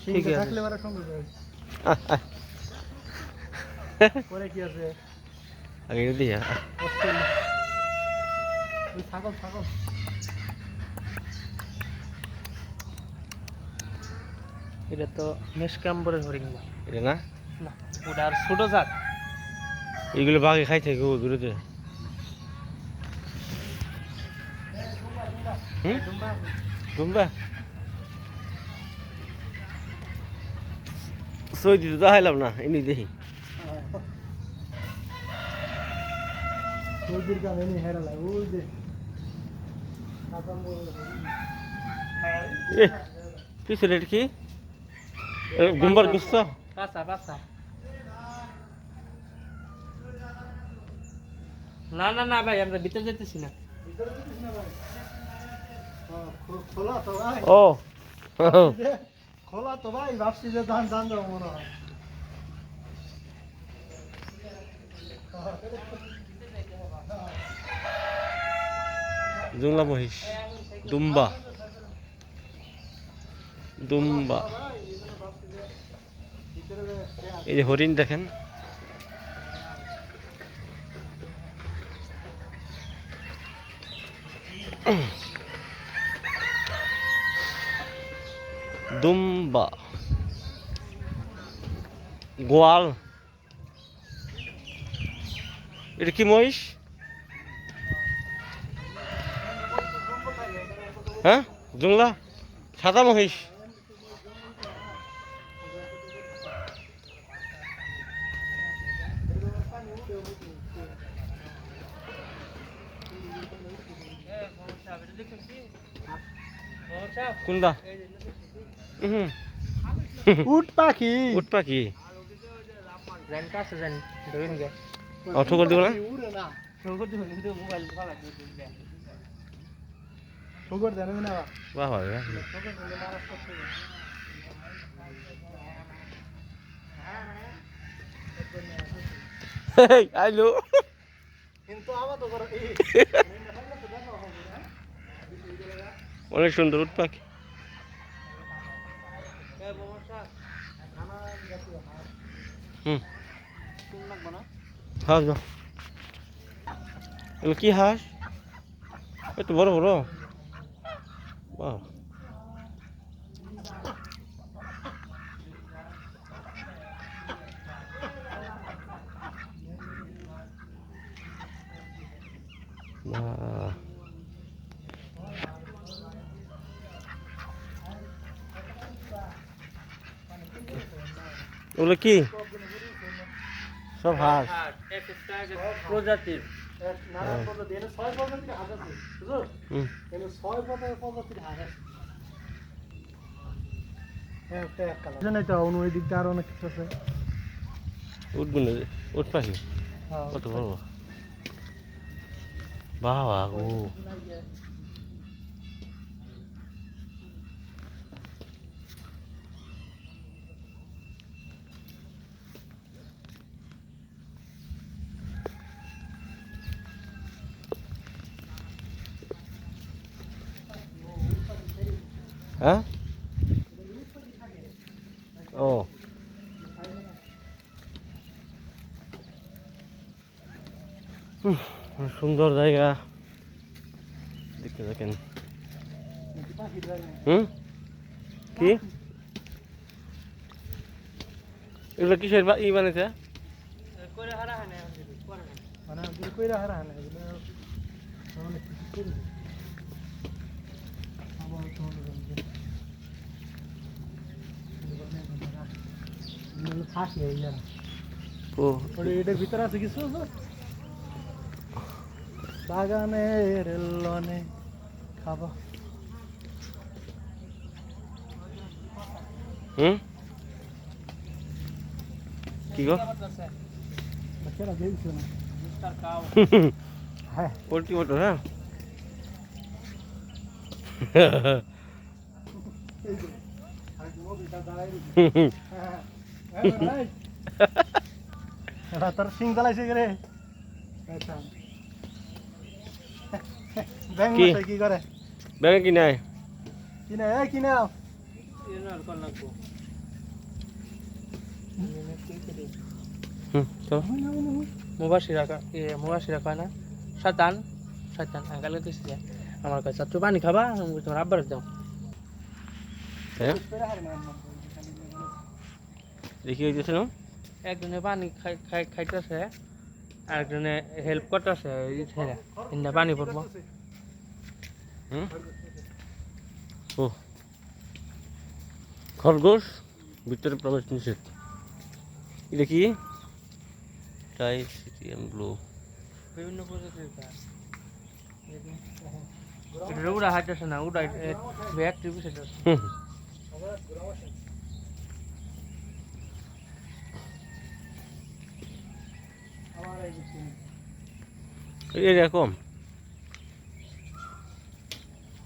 ঠিক আছে পরে কি আছে আগে দিয়া ছাগল ছাগল এটা তো মেশকাম্বরের হরিণ না এটা না না ওটা আর ছোট জাত এগুলো বাঘে খাই থাকে ও দূরেতে দুম্বা সই দিতে তো হাইলাম না এমনি দেখি পিছনে কি দুম্বার গুস্ত পাঁচা পাঁচা না না না ভাই আমরা ভিতরে যেতেছি না ও খোলা তো ভাই ভাবছি যে ধান ধান দেবো মনে হয় জুংলা মহিষ দুম্বা দুম্বা এই যে হরিণ দেখেন দুম্বা গোয়াল এটা কি মহিষ হ্যাঁ জুংলা সাদা মহিষ কোনটা উট পাখি উট পাখি অটো করে দিব না বাহ আইলো অনেক সুন্দর উট পাখি হাঁস এগুলো কি হাঁস একটু বড় বড় বাহ ওগুলো কি সব হাঁস প্রজাতির উট পাখি কত বড় বাবা ও হ্যাঁ ও সুন্দর জায়গা দেখতে দেখেন কি এগুলো কিসের ই বানিয়েছে এটার ভিতরে আছে কিছু বাগানের লনে খাবো কি গো পোল্ট্রি মোটর হ্যাঁ তোর সিং চালাইছে রে কি করে ব্যাঙে কি নাই কিনা চলো মুবাসিরা কয় না শয়তান শয়তান কালকে কইছি যে আমার কাছে একটু পানি খাবা তোমার আব্বার দাও হ্যাঁ দেখি ওই দিয়েছিল একজনে পানি খাইতেছে আরেকজনে হেল্প করতেছে পানি পড়বো ও খরগোশ ভিতরে প্রবেশ নিষেধ এটা কি টাইসিটিয়াম ব্লু বিভিন্ন প্রজাতির গাছ এটা উড়া হাইতেছে না উড়া ব্যাগ টিভি সেটা এরকম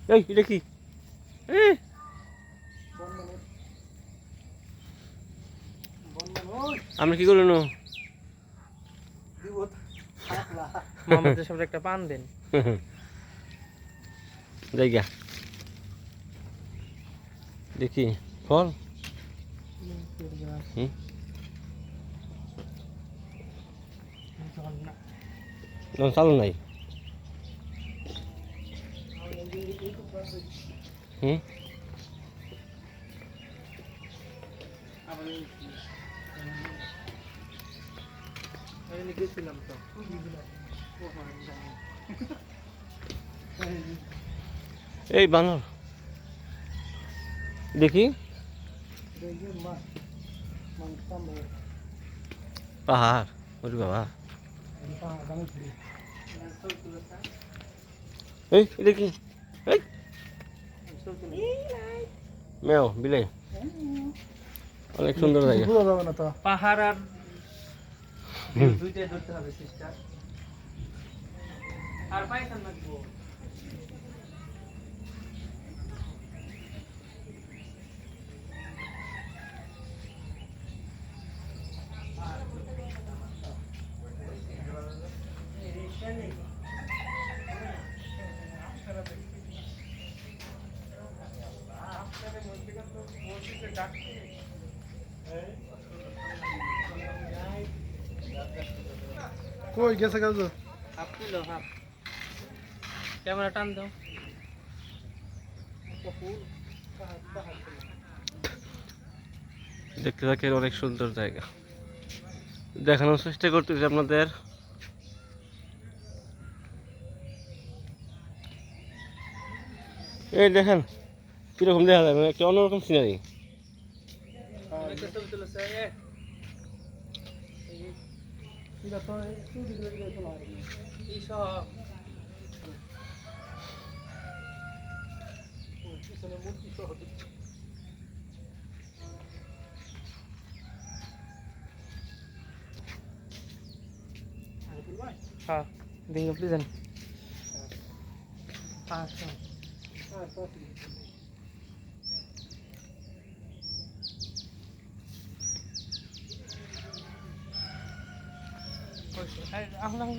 এই এটা কি আমরা কি করলো মামাদের সামনে একটা পান দেন জায়গা দেখি ফল চালু নাই এই বানর দেখি পাহাড় ওরে বাবা এই দেখি এই মেও বিলাই অনেক সুন্দর জায়গা পাহাড় আর দুইটাই ধরতে হবে সিস্টার আর পাইতাম না কই গেছে কাজ হাফ কিলো হাফ ক্যামেরা টান দাও দেখতে থাকেন অনেক সুন্দর জায়গা দেখানোর চেষ্টা করতেছি আপনাদের এই দেখেন কিরকম দেখা যায় মানে একটা অন্যরকম সিনারি হ্যাঁ দেখি প্লিজ 500 Ay, ako lang.